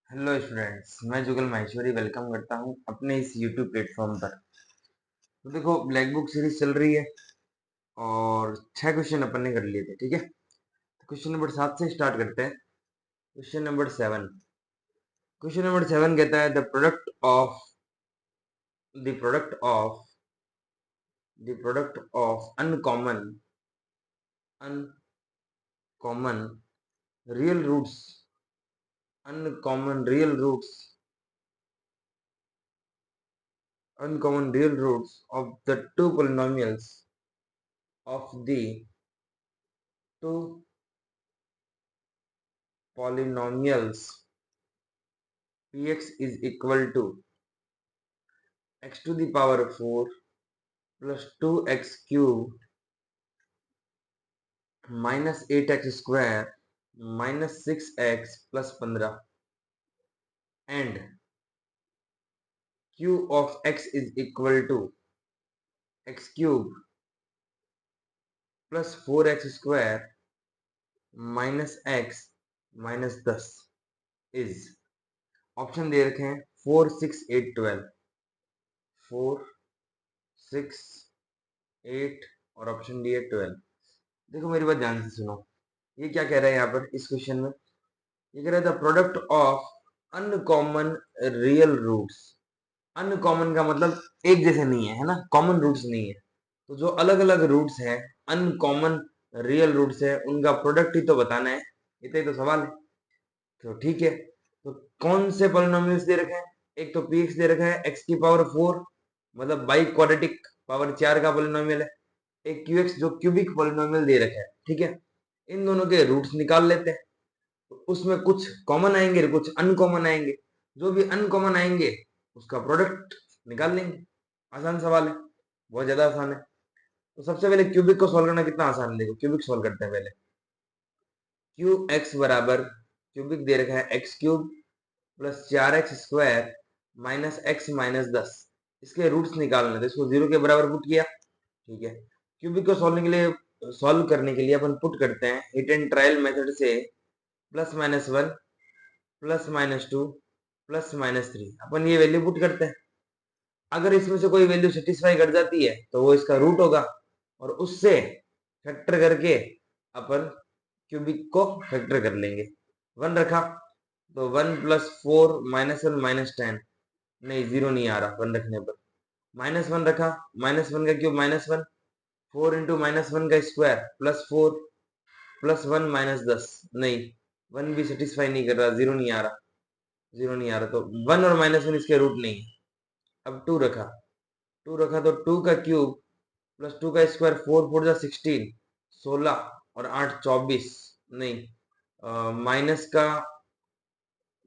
Hello students, मैं जुगल Maheshwari welcome करता हूं अपने इस यूट्यूब प्लेटफॉर्म पर। तो देखो, ब्लैक बुक सीरीज चल रही है और 6 क्वेश्चन अपन ने कर लिए थे। ठीक है, तो क्वेश्चन नंबर 7 से स्टार्ट करते हैं। क्वेश्चन नंबर 7 कहता है the product of uncommon real roots uncommon real roots uncommon real roots of the two two polynomials px is equal to x to the power 4 plus 2x cube minus 8x square minus 6x plus 15 and q of x is equal to x cube plus 4x square minus x minus 10 is option दे रखे हैं 4 6 8 12 4 6 8 और option D है 12। देखो, मेरी बात ध्यान से सुनो। ये क्या कह रहा है यहाँ पर इस क्वेश्चन में? ये कह रहा है the product of uncommon real roots. Uncommon का मतलब एक जैसे नहीं है, है ना, कॉमन रूट्स नहीं है। तो जो अलग अलग रूट्स हैं, अनकॉमन रियल रूट्स है, उनका प्रोडक्ट ही तो बताना है। इतना ही तो सवाल है। तो ठीक है, तो कौन से पॉलिनोमियल्स दे रखे हैं? एक तो पी एक्स दे रखा है एक्स की पावर 4, मतलब बाई क्वाड्रेटिक पावर 4 का पॉलिनोमियल है। एक क्यू एक्स जो क्यूबिक पॉलिनोमियल दे रखा है। ठीक है, इन दोनों के रूट्स निकाल लेते हैं। उसमें कुछ कॉमन आएंगे, कुछ अनकॉमन आएंगे। जो भी अनकॉमन आएंगे उसका प्रोडक्ट निकाल लेंगे। आसान सवाल है, बहुत ज्यादा आसान है। तो सबसे पहले क्यूबिक को सॉल्व करना कितना आसान है, देखो क्यूबिक सॉल्व करते हैं पहले। क्यू एक्स बराबर, क्यूबिक दे रखा है x cube plus 4x square minus x minus 10। इसके रूट्स निकालने थे, इसको 0 के बराबर पुट किया। ठीक है, क्यूबिक को सॉल्व करने के लिए अपन पुट करते हैं हिट एंड ट्रायल मेथड से। +-1 +-2 +-3 अपन ये वैल्यू पुट करते हैं। अगर इसमें से कोई वैल्यू सेटिस्फाई कर जाती है तो वो इसका रूट होगा, और उससे फैक्टर करके अपन क्यूबिक को फैक्टर कर लेंगे। 1 रखा तो 1 + 4 -1 -10, नहीं 0 नहीं आ रहा 1 रखने पर। -1 रखा, -1 का क्यूब -1, 4 इंटू -1 का स्क्वायर +4 +1 -10, नहीं 1 भी सेटिस्फाई नहीं कर रहा, 0 नहीं आ रहा, 0 नहीं आ रहा, तो 1 और -1 इसके रूट नहीं। अब 2 रखा तो 2 का क्यूब प्लस 2 का स्क्वायर, 4 4 जा 16, 16 और 8 24, नहीं माइनस का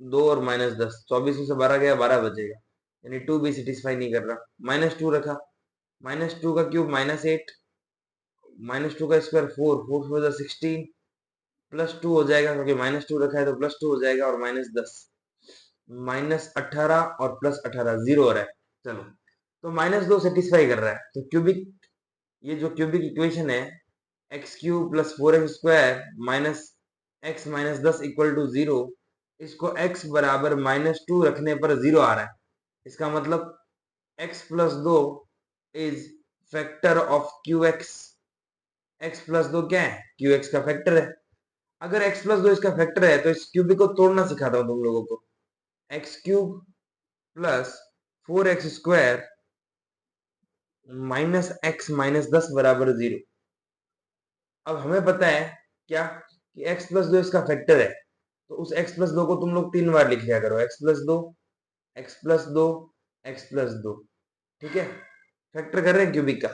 2 और -10, 24 में से 12 गया, 12 बचेगा, यानी 2 भी सेटिस्फाई नहीं कर रहा। -2 रखा, -2 का क्यूब -8, -2 का स्क्वायर 4 4 4 जा 16, +2 हो जाएगा क्योंकि -2 रखा है तो +2 हो जाएगा, और -10, -18 और +18 0 हो रहा है। चलो, तो -2 सेटिस्फाई कर रहा है, तो क्यूबिक, ये जो क्यूबिक इक्वेशन है x cube plus 4x square minus x minus 10 equal to 0, इसको x बराबर -2 रखने पर 0 आ रहा है। इसका मतलब x plus 2 is factor of Q x. X plus 2 क्या है? क्यू एक्स का फैक्टर है। अगर x प्लस 2 इसका फैक्टर है तो इस क्यूबिक को तोड़ना सिखाता हूं तुम लोगों को। X cube plus 4x square minus x minus 10 बराबर 0। अब हमें पता है क्या, कि x प्लस 2 इसका फैक्टर है, तो उस x प्लस 2 को तुम लोग 3 बार लिख लिया करो, x plus 2 x plus 2 x plus 2। ठीक है, फैक्टर कर रहे हैं क्यूबिक का।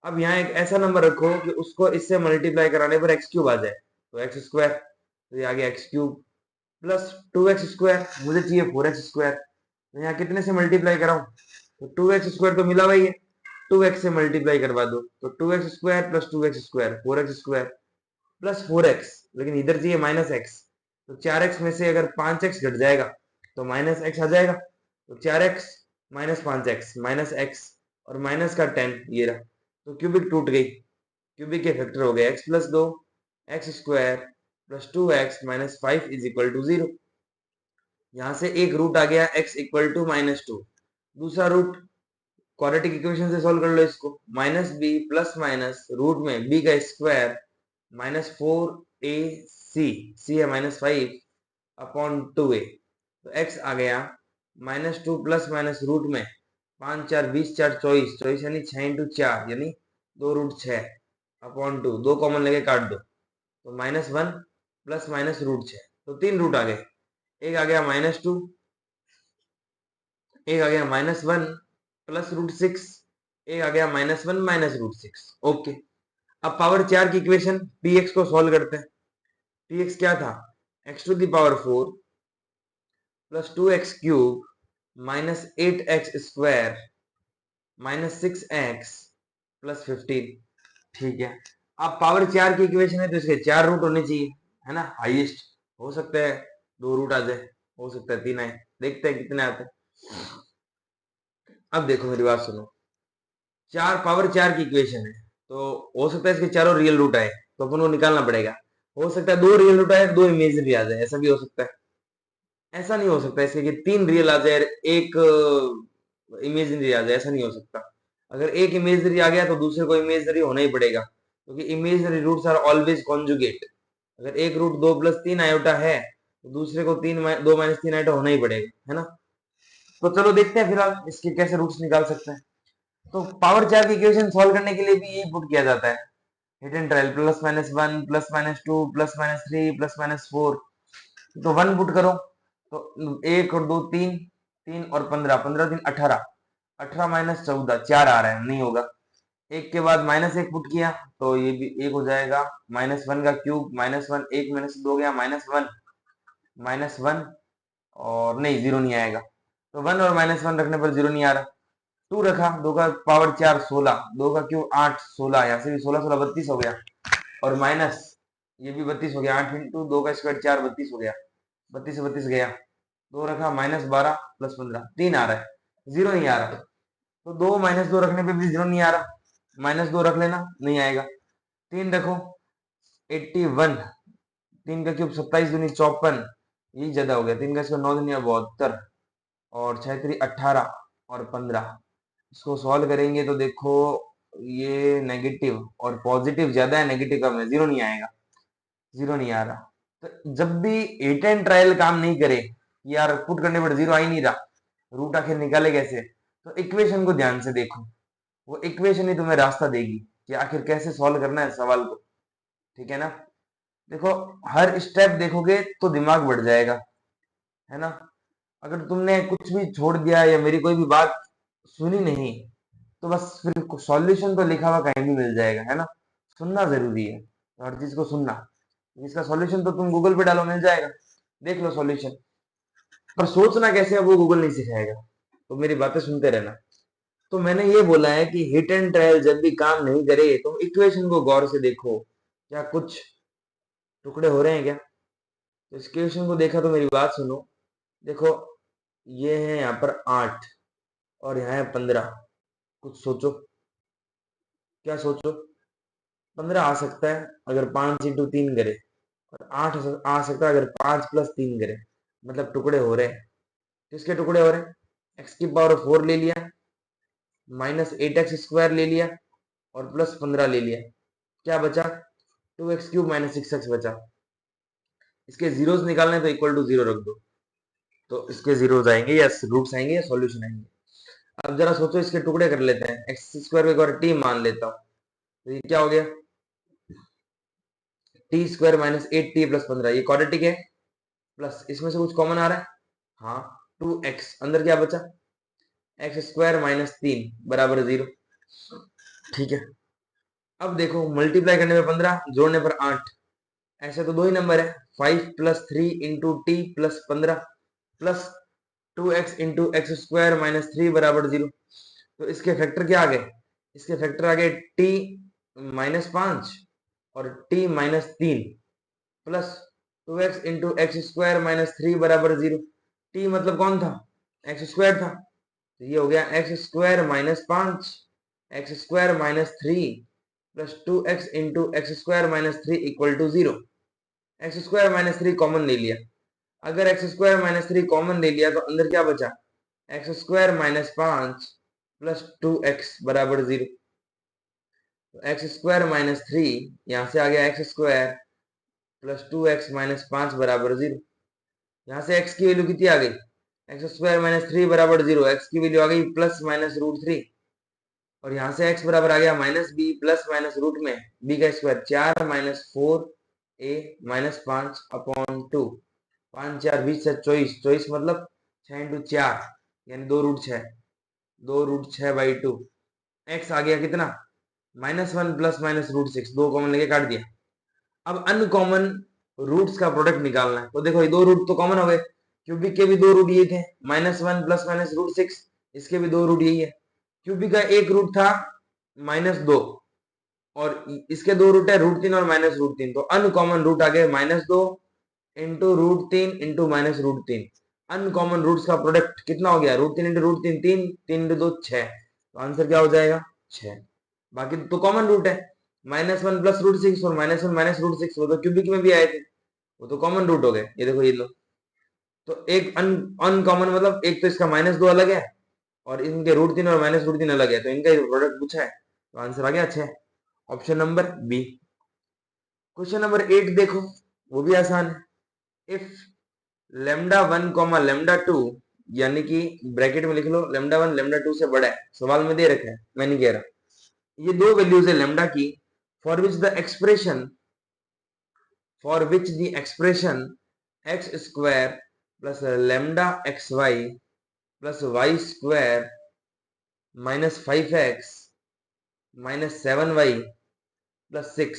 अब यहाँ एक ऐसा नंबर रखो कि उसको इससे मल्टीप्लाई कराने पर एक्स क्यूब आ जाए, तो एक्स स्क्वायर, तो ये आ गया x cube plus 2x square, मुझे चाहिए 4x स्क्वायर, तो यहाँ कितने से मल्टीप्लाई कराऊं? तो 2x स्क्वायर तो मिला वही है, 2x से मल्टीप्लाई करवा दो, तो 2x square plus 2x square 4x square plus 4x, लेकिन इधर चाहिए -x, तो 4x में से अगर 5x घट जाएगा तो -x आ जाएगा, तो 4x -5x -x और माइनस का 10, ये रहा, तो क्यूबिक टूट गई। क्यूबिक के फैक्टर हो गए x plus 2 x square plus 2x minus 5 is equal to 0। यहां से एक रूट आ गया x इक्वल टू -2, दूसरा रूट क्वाड्रेटिक इक्वेशन से सॉल्व कर लो इसको, -b प्लस माइनस रूट में b का स्क्वायर -4ac, c है -5 अपॉन 2a, तो x आ गया -2 प्लस माइनस रूट में 5 4 20 4 24, 24 यानी 6 इंटू 4 यानी 2√6 अपॉन 2, 2 कॉमन लेके काट दो तो -1 प्लस माइनस √6, तो 3 रूट आ गए, एक आ गया -2, एक आ गया -1 प्लस √6, एक आ गया -1 माइनस √6। ओके, अब पावर 4 की इक्वेशन px को सॉल्व करते हैं। px क्या था, x to the power 4 plus 2x cube minus 8x square minus 6x plus 15। ठीक है, अब पावर 4 की इक्वेशन है तो इसके 4 रूट होने चाहिए, है ना, हाईएस्ट हो सकता है 2 रूट आ जाए, हो सकता है 3 आए, देखते हैं कितने आते हैं। अब देखो मेरी बात सुनो, पावर 4 की इक्वेशन है तो हो सकता है इसके चारों रियल रूट आए, तो अपन को निकालना पड़ेगा। हो सकता है 2 रियल रूट आए, 2 इमेजिनरी आ जाए, ऐसा भी हो सकता है। ऐसा नहीं हो सकता इसके कि 3 रियल आ जाए, एक इमेजिनरी आ जाए, ऐसा नहीं हो सकता। अगर एक इमेजिनरी आ गया तो दूसरे को इमेजिनरी होना ही पड़ेगा, क्योंकि imaginary roots are always conjugate. अगर एक रूट 2 प्लस 3 आयोटा है तो दूसरे को 2 माइनस 3 आयोटा होना ही पड़ेगा, है ना। तो चलो देखते हैं फिलहाल इसके कैसे रूट्स निकाल सकते हैं। तो पावर 4 की इक्वेशन सॉल्व करने के लिए भी यही पुट किया जाता है, हिट एंड ट्रायल, +-1 +-2 +-3 +-4, तो 1 पुट करो तो 1 और 2 3, 3 और 15, 15 3 18, 18 माइनस 14 4 आ रहा है, नहीं होगा। एक के बाद -1 पुट किया तो ये भी 1 हो जाएगा, -1 का क्यूब -1, 1 में से 2 गया -1, -1 और नहीं 0 नहीं आएगा, तो 1 और -1 रखने पर 0 नहीं आ रहा। 2 रखा, 2 का पावर 4 16, 2 का क्यूब 8 16, यहाँ से भी 16 16 32 हो गया, और माइनस ये भी 32 हो गया, 8 इंटू 2 का स्क्वायर 4 32 हो गया, 32 से 32 गया, 2 रखा -12 प्लस 15 3 आ रहा है, 0 नहीं आ रहा, तो 2 -2 रखने पे भी 0 नहीं आ रहा, -2 रख लेना, नहीं आएगा। 3 रखो 81, 3 का क्यूब 27 दूनी 54, यही ज्यादा हो गया, 3 का स्क्वायर 9 दूनी 72, और 6 3 18 और 15, इसको सॉल्व करेंगे तो देखो ये नेगेटिव और पॉजिटिव ज्यादा है, नेगेटिव कम है, 0 नहीं आएगा, 0 नहीं आ रहा। तो जब भी हिट एंड ट्रायल काम नहीं करे, यार पुट करने पर 0 आ ही नहीं रहा, रूट आखिर निकाले कैसे, तो इक्वेशन को ध्यान से देखो, वो इक्वेशन ही तुम्हें रास्ता देगी कि आखिर कैसे सॉल्व करना है सवाल को, ठीक है ना। देखो हर स्टेप देखोगे तो दिमाग बढ़ जाएगा, है ना। अगर तुमने कुछ भी छोड़ दिया या मेरी कोई भी बात सुनी नहीं, तो बस फिर सॉल्यूशन तो लिखा हुआ कहीं भी मिल जाएगा, है ना। सुनना जरूरी है, तो हर चीज को सुनना, इसका सॉल्यूशन तो तुम गूगल पे डालो मिल जाएगा, देख लो सॉल्यूशन, पर सोचना कैसे है वो गूगल नहीं सिखाएगा, तो मेरी बातें सुनते रहना। तो मैंने ये बोला है कि हिट एंड ट्रायल जब भी काम नहीं करे तुम इक्वेशन को गौर से देखो, क्या कुछ टुकड़े हो रहे हैं क्या। तो इस इक्वेशन को देखा तो मेरी बात सुनो, देखो ये है यहाँ पर 8 और यहाँ है 15, कुछ सोचो, क्या सोचो। 15 आ सकता है अगर 5 इंटू 3 करे, और 8 आ सकता है अगर 5 प्लस 3 करे, मतलब टुकड़े हो रहे हैं। किसके टुकड़े हो रहे हैं, एक्स की पावर 4 ले लिया, -8x² ले लिया, और +15 ले लिया, क्या बचा 2x³ -6x बचा। इसके जीरोस निकालने तो इक्वल टू 0 रख दो, तो इसके जीरोस आएंगे या रूट्स आएंगे या सॉल्यूशन आएंगे। अब जरा सोचो, इसके टुकड़े कर लेते हैं, x² को एक बार t मान लेता हूँ, तो ये क्या हो गया, t² -8t + 15, ये क्वाड्रेटिक है, प्लस इसमें से कुछ कॉमन आ रहा है, हाँ 2x, अंदर क्या बचा x² -3 बराबर 0। ठीक है, अब देखो मल्टीप्लाई करने पर 15, जोड़ने पर 8, ऐसे तो दो ही नंबर है, 5 + 3 into T plus 15 plus 2x into x² -3 बराबर 0। तो इसके फैक्टर क्या आ गए, इसके फैक्टर आ गए t -5 और t -3 plus 2x into x² -3 बराबर 0। t मतलब कौन था, x² था, तो ये हो गया x² -5 x² -3 plus 2x into x² -3 equal to 0। x² -3 common ले लिया, अगर एक्स स्क्वायर माइनस 3 कॉमन ले लिया तो अंदर क्या बचा, x square minus 5 plus 2x बराबर 0। एक्स स्क्वायर माइनस 3 यहां से आ गया x square plus 2x minus 5 बराबर 0। यहाँ से x की वैल्यू कितनी आ गई, एक्स स्क्वायर माइनस 3 बराबर 0, x की वैल्यू आ गई प्लस माइनस रूट 3। और यहाँ से x बराबर आ गया minus B plus minus root में b का square 4 minus 4a minus 5 upon 2। 5 4 20 से 24, 24 मतलब 6 इंटू 4 यानी 2√6, 2√6 बाई 2। x आ गया कितना, -1 प्लस माइनस रूट 6, 2 कॉमन लेके काट दिया। अब अनकॉमन रूट्स का प्रोडक्ट निकालना है, तो देखो ये 2 रूट तो कॉमन हो गए, क्यूबिक के भी 2 रूट ये थे, -1 प्लस माइनस रूट 6, इसके भी 2 रूट यही है। क्यूबिक का एक रूट था -2 और इसके 2 रूट है √3 और -√3, तो अनकॉमन रूट आ गए -2 इंटू √3 इंटू -√3। अनकॉमन रूट्स का प्रोडक्ट कितना हो गया, √3 इंटू √3 3, 3 इंटू 2 6, तो आंसर क्या हो जाएगा 6। बाकी तो कॉमन रूट है, -1 प्लस √6 और -1 माइनस √6, वो तो क्यूबिक में भी आए थे, वो तो कॉमन रूट हो गए। ये देखो ये लो, तो एक अनकॉमन मतलब एक तो इसका -2 अलग है और इनके √3 और -√3 अलग है, तो इनका प्रोडक्ट पूछा है, तो आंसर आ गया 6, option number B. Question number 8 देखो, वो भी आसान है। इफ λ1 कॉमा λ2 यानी कि ब्रैकेट में लिख लो λ1 λ2 से बड़ा है, सवाल में दे रखा है, मैं नहीं कह रहा। ये दो वैल्यूज है लैम्डा की, for which the expression x square plus lambda xy plus y square minus 5x minus 7y plus 6,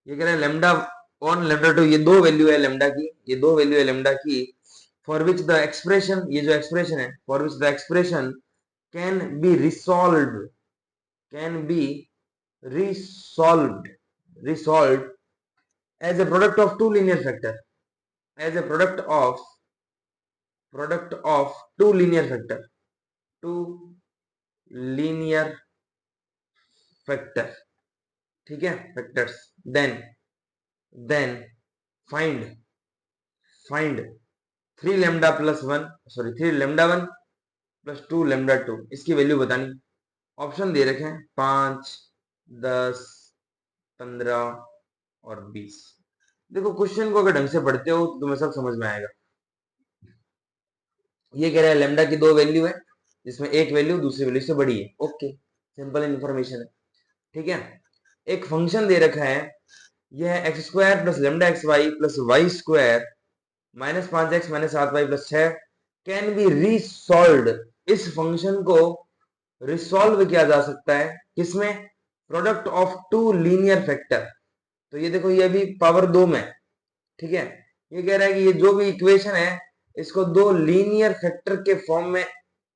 ये कह रहे हैं λ1 λ2, ये दो वैल्यू है लैम्डा की, ये दो वैल्यू है लैम्डा की, फॉर विच द एक्सप्रेशन, ये जो एक्सप्रेशन है, for which the expression can be resolved, can be resolved as a product of two linear factor, as a product of two linear factor, two linear factor, ठीक है, factors, then find 3 lambda plus 1, sorry 3 lambda 1 plus 2 lambda 2, इसकी value बतानी। Option दे रखे हैं 5, 10, 15 और 20। देखो question को अगर ढंग से पढ़ते हो तो तुम्हें सब समझ में आएगा। ये कह रहा है लेमडा की दो वैल्यू है जिसमें एक वैल्यू दूसरी वैल्यू से बड़ी है, ओके, सिंपल इन्फॉर्मेशन है, ठीक है। एक फंक्शन दे रखा है, यह है x square plus lambda X Y plus Y square minus 5x minus 7y plus 6 can be resolved. इस फंक्शन को रिसॉल्व किया जा सकता है किसमें, product of two linear factor. तो ये देखो ये भी पावर 2 में, ठीक है। ये कह रहा है कि ये जो भी इक्वेशन है इसको दो लीनियर फैक्टर के फॉर्म में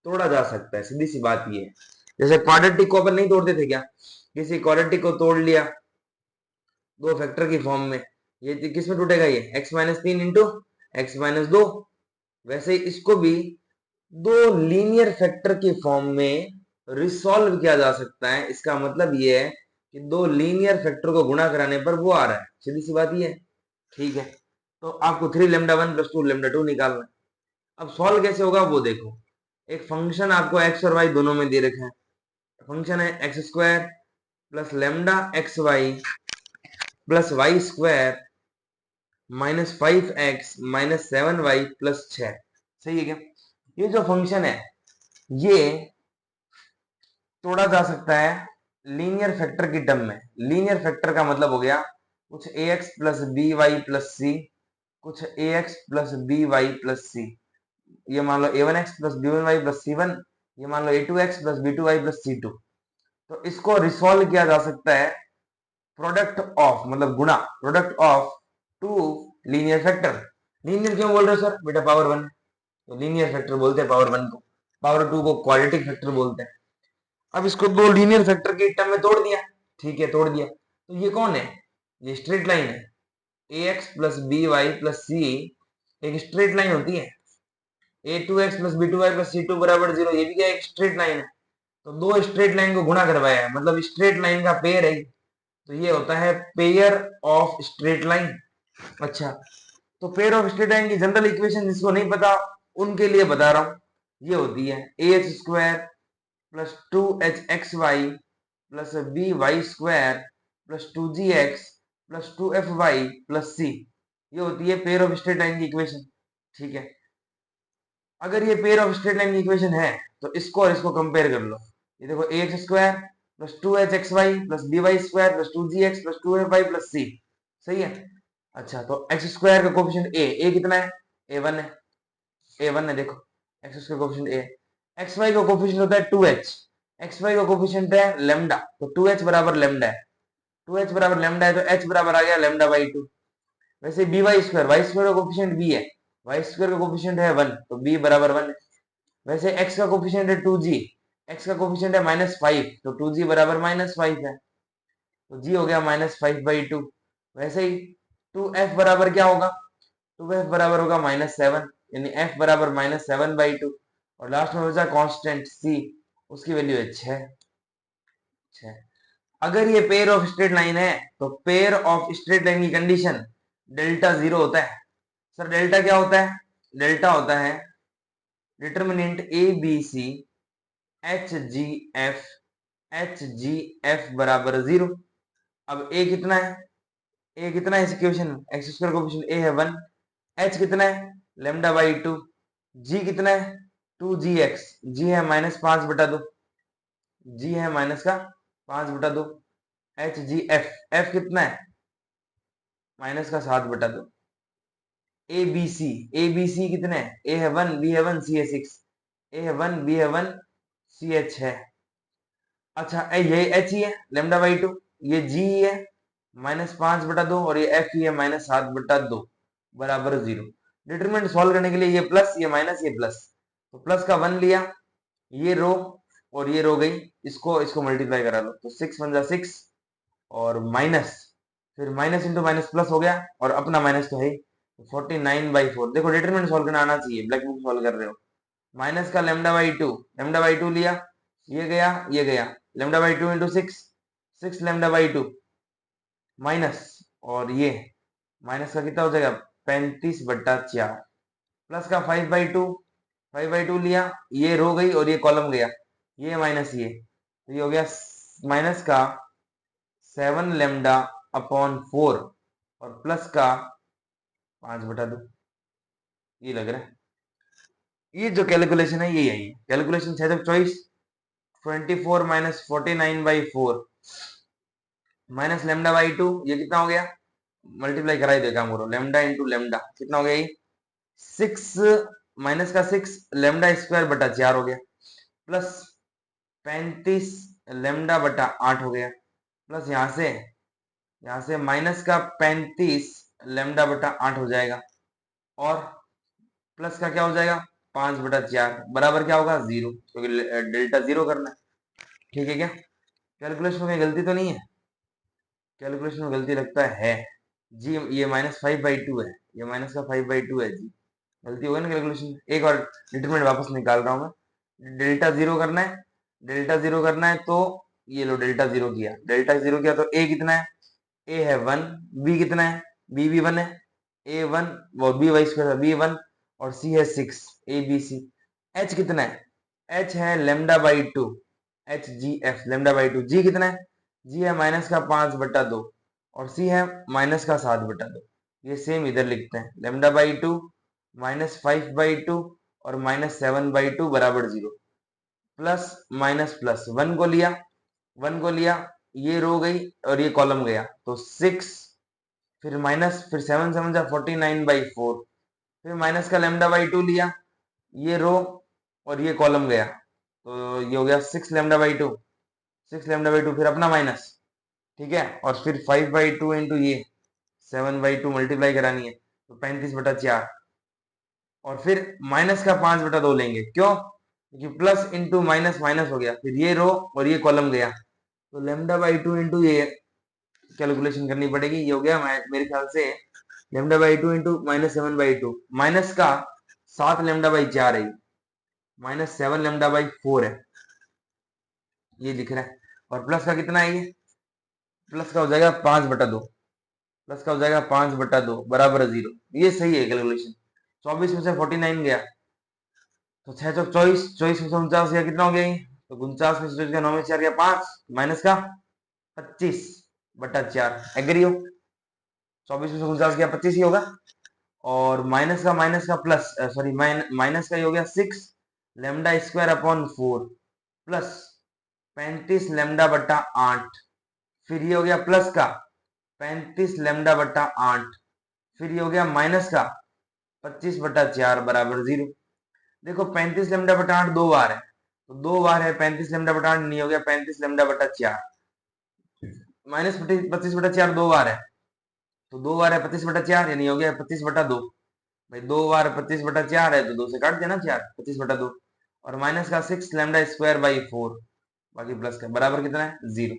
तोड़ा जा सकता है, सीधी सी बात ये है। जैसे क्वाड्रेटिक को अपन नहीं तोड़ते थे क्या, किसी क्वाड्रेटिक को तोड़ लिया दो फैक्टर की फॉर्म में, ये किस में टूटेगा, ये x-3 इंटू x-2। वैसे ही इसको भी दो लीनियर फैक्टर की फॉर्म में रिसॉल्व किया जा सकता है। इसका मतलब ये है कि दो लीनियर फैक्टर को गुणा कराने पर वो आ रहा है, सीधी सी बात ये है, ठीक है। तो आपको 3 लैम्डा 1 प्लस 2 लैम्डा 2 निकालना है। अब सॉल्व कैसे होगा वो देखो, एक फंक्शन आपको x और y दोनों में दे रखा है, फंक्शन है x square plus lambda x Y plus Y square minus 5x minus 7y plus 6, सही है क्या। ये जो फंक्शन है ये तोड़ा जा सकता है लीनियर फैक्टर की टर्म में। लीनियर फैक्टर का मतलब हो गया कुछ ax plus B Y plus C, कुछ ax plus B Y plus C, ये मान लो a1x plus b1y plus c1, ये मान लो a2x plus b2y plus c2। तो इसको रिसॉल्व किया जा सकता है प्रोडक्ट ऑफ, मतलब गुणा, product of two linear factor. Linear क्यों बोल रहे हो सर, बेटा पावर 1 तो लीनियर फैक्टर बोलते हैं पावर 1 को, पावर 2 को क्वाड्रेटिक फैक्टर बोलते हैं। अब इसको दो लीनियर फैक्टर के टर्म में तोड़ दिया, ठीक है, तोड़ दिया, तो ये कौन है, ये स्ट्रेट लाइन है। ax plus B Y plus C एक स्ट्रेट लाइन होती है, a2x plus b2y plus c2 बराबर 0, ये भी क्या एक स्ट्रेट लाइन है। तो दो स्ट्रेट लाइन को गुणा करवाया है, मतलब स्ट्रेट लाइन का पेयर है, तो ये होता है पेयर ऑफ स्ट्रेट लाइन। अच्छा, तो पेयर ऑफ स्ट्रेट लाइन की जनरल इक्वेशन जिसको नहीं पता उनके लिए बता रहा हूं, ये होती है ax square plus 2hxy plus by square plus 2gx plus 2fy plus c। ये होती है पेयर ऑफ स्ट्रेट लाइन की इक्वेशन। ठीक है, अगर ये पेयर ऑफ स्ट्रेट लाइन की इक्वेशन है तो इसको और इसको कंपेयर कर लो। ये देखो ax square plus 2hxy plus by square plus 2gx plus 2fy plus c, सही है। अच्छा, तो एक्स स्क्वायर का कोफिशिएंट ए कितना है, a1 है, a1 है, देखो एक्स स्क्वायर कोफिशिएंट ए। एक्स वाई का कोफिशिएंट होता है 2h, एक्स वाई का कोफिशिएंट है लेमडा, तो 2h बराबर लेमडा है, 2h बराबर लेमडा है तो h बराबर आ गया लेमडा बाई 2। वैसे बी वाई स्क्वायर का कोफिशिएंट b है, वाई स्क्वायर का कोफिशिएंट है 1 तो b बराबर 1 है। वैसे x का कोफिशिएंट है 2g, x का कोफिशिएंट है -5 तो 2g बराबर -5 है, तो g हो गया -5/2। वैसे ही 2f बराबर क्या होगा, 2f बराबर होगा -7, यानी f बराबर -7/2। और लास्ट में बचा कांस्टेंट c, उसकी वैल्यू है 6। अगर ये पेयर ऑफ स्ट्रेट लाइन है तो पेयर ऑफ स्ट्रेट लाइन की कंडीशन डेल्टा 0 होता है। सर डेल्टा क्या होता है, डेल्टा होता है determinant A B C H G F बराबर 0। अब ए कितना है, ए कितना है इस इक्वेशन में, एक्स स्क्वायर कोफिशिएंट ए है 1, एच कितना है लेमडा बाई 2, जी कितना है 2gx, जी है -5/2, जी है माइनस का 5/2, एच जी एफ, एफ कितना है माइनस का 7/2। ए बी सी कितने हैं, ए है 1 बी है 1 सी है 6, ए है 1 बी है 1 सी एच है। अच्छा ये एच ही है लेमडा बाई 2, ये जी ही है -5/2 और ये एफ ही है -7/2 बराबर 0। डिटरमिनेंट सॉल्व करने के लिए ये प्लस ये माइनस ये प्लस, तो प्लस का 1 लिया, ये रो और ये रो गई, इसको इसको मल्टीप्लाई करा लो तो 6 × 6 और माइनस, फिर माइनस इंटू माइनस प्लस हो गया और अपना माइनस तो है ही, 49/4। देखो डिटरमिनेंट सॉल्व करना आना चाहिए, ब्लैक बुक सॉल्व कर रहे हो। माइनस का लेमडा बाई टू लिया, ये गया lambda by 2 into 6 lambda by 2 minus, और ये माइनस का कितना हो जाएगा 35/4 प्लस का 5/2 लिया, ये रो गई और ये कॉलम गया, ये माइनस ये, तो ये हो गया माइनस का 7 लेमडा अपॉन 4 और प्लस का 5/2। ये लग रहा है, ये जो कैलकुलेशन है यही है, ये कैलकुलेशन छेदक चॉइस 24 - 49/4 माइनस लेमडा बाई 2, ये कितना हो गया, मल्टीप्लाई करा ही देखा मुझे, लेमडा इंटू लेमडा कितना हो गया, ये 6 माइनस का 6 लेमडा स्क्वायर बटा 4 हो गया, प्लस 35 लेमडा बटा 8 हो गया, प्लस यहाँ से माइनस का 35 लेमडा बटा 8 हो जाएगा, और प्लस का क्या हो जाएगा 5/4 बराबर क्या होगा 0, क्योंकि डेल्टा 0 करना है। ठीक है, क्या कैलकुलेशन में गलती तो नहीं है, कैलकुलेशन में गलती लगता है जी, ये -5/2 है, ये माइनस का 5/2 है जी, गलती होगी ना कैलकुलेशन। एक और डिटरमिनेंट वापस निकाल रहा हूं मैं, डेल्टा 0 करना है, डेल्टा 0 करना है तो ये लो डेल्टा 0 किया, डेल्टा 0 किया तो ए कितना है, ए है 1, बी कितना है बी भी 1 है, ए 1 वो बी वाई स्क्वायर बी 1 और सी है 6 ए बी सी। एच कितना है, एच है lambda by 2, H G F lambda by 2, जी कितना है जी है माइनस का 5/2 और सी है माइनस का 7/2। ये सेम इधर लिखते हैं लेमडा बाई 2 -5/2 और -7/2 बराबर 0, प्लस माइनस प्लस 1 को लिया, 1 को लिया, ये रो गई और ये कॉलम गया, तो 6 फिर माइनस, फिर 7 7 जा 49/4, फिर माइनस का लेमडा बाई 2 लिया, ये रो और ये कॉलम गया, तो ये हो गया 6 लेमडा बाई 2, 6 लेमडा बाई 2 फिर अपना माइनस, ठीक है, और फिर 5/2 इंटू ये 7/2 मल्टीप्लाई करानी है तो 35/4, और फिर माइनस का 5/2 लेंगे, क्यों, क्योंकि प्लस इंटू माइनस माइनस हो गया, फिर ये रो और ये कॉलम गया, तो लेमडा बाई 2 इंटू ये कैलकुलेशन करनी पड़ेगी, ये हो गया मेरे ख्याल से लेमडा बाई 2 इंटू -7/2, माइनस का 7 लेमडा बाई 4 है, -7 लेमडा बाई 4 है, ये लिख रहा है, और प्लस का कितना है, ये प्लस का हो जाएगा 5/2, प्लस का हो जाएगा 5/2 बराबर 0। ये सही है कैलकुलेशन। 24 में से 49 गया तो 6 चौक 24, 24 में से 49 गया, कितना हो गया ये? तो 49 में से 24 गया, 9 में 4 गया 5, माइनस का 25/4। एग्री हो? 24 में से 49 गया 25 ही होगा। और माइनस का प्लस, सॉरी माइनस का ही हो गया 6 lambda square upon 4 plus 35 lambda बट्टा 8। फिर ये हो गया प्लस का 35 लेमडा बट्टा 8। फिर ये हो गया माइनस का 25/4 बराबर 0। देखो 35 लेमडा बटा 8 दो बार है, तो दो बार है 35 लेमडा बटा 8, नहीं हो गया 35 लेमडा बटा 4। माइनस 25/4 दो बार है, तो दो बार है 25/4, यानी हो गया 25/2। भाई दो बार 25/4 है तो दो से काट देना 4, 25/2। और माइनस का 6 लेमडा स्क्वायर बाई 4, बाकी प्लस का बराबर कितना है 0।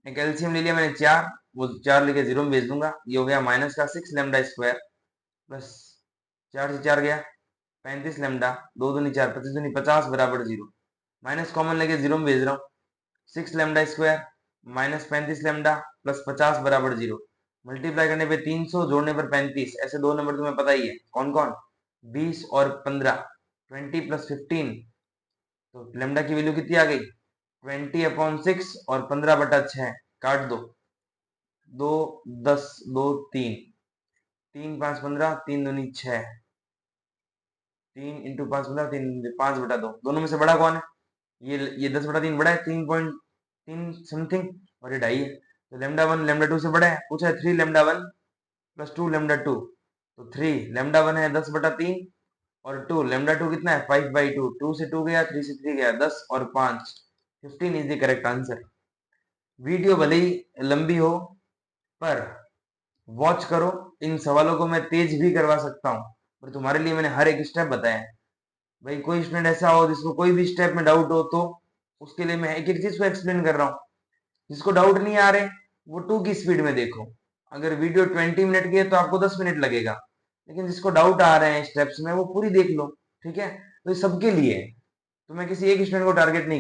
एक एलसीएम ले लिया मैंने 4, वो 4 लेके 0 में भेज दूंगा। ये हो गया माइनस का 6 लेमडा स्क्वायर प्लस 4 से 4 गया 35 लेमडा, 2 दूनी 4, 25 दूनी 50 बराबर 0। माइनस कॉमन लेके 0 में भेज रहा हूँ। 6 lambda square minus 35 lambda plus 50 बराबर 0। मल्टीप्लाई करने पे 300, जोड़ने पर 35। ऐसे दो नंबर तुम्हें पता ही है कौन कौन, 20 और 15। 20 प्लस 15, तो लेमडा की वैल्यू कितनी आ गई 20/6 और 15/6 काट दो। 2 10 2 3, 3 5 15, 3 दूनी 6, 3 इंटू 5 15, 3 5/2। दोनों में से बड़ा कौन है? ये 10/3 बड़ा है, 3.3 समथिंग, और ये 2.5 है। तो लेमडा 1 लेमडा 2 से बड़ा है। पूछा है 3 लेमडा 1 प्लस 2 लेमडा 2, तो 3 लेमडा 1 है 10/3 और 2 लेमडा 2 कितना है 5/2। 2 से 2 गया, 3 से 3 गया 10 और 5, 15 is the correct answer. Video भले ही लंबी हो पर वॉच करो। इन सवालों को मैं तेज भी करवा सकता हूँ, पर तुम्हारे लिए मैंने हर एक स्टेप बताया है। भाई कोई स्टूडेंट ऐसा हो जिसको कोई भी स्टेप में डाउट हो, तो उसके लिए मैं एक एक चीज को एक्सप्लेन कर रहा हूँ। जिसको डाउट नहीं आ रहे वो 2 की स्पीड में देखो। अगर वीडियो 20 मिनट की है तो आपको 10 मिनट लगेगा, लेकिन जिसको डाउट आ रहे हैं स्टेप्स में वो पूरी देख लो। ठीक है, तो ये सबके लिए है, तो मैं किसी एक स्टूडेंट को टारगेट नहीं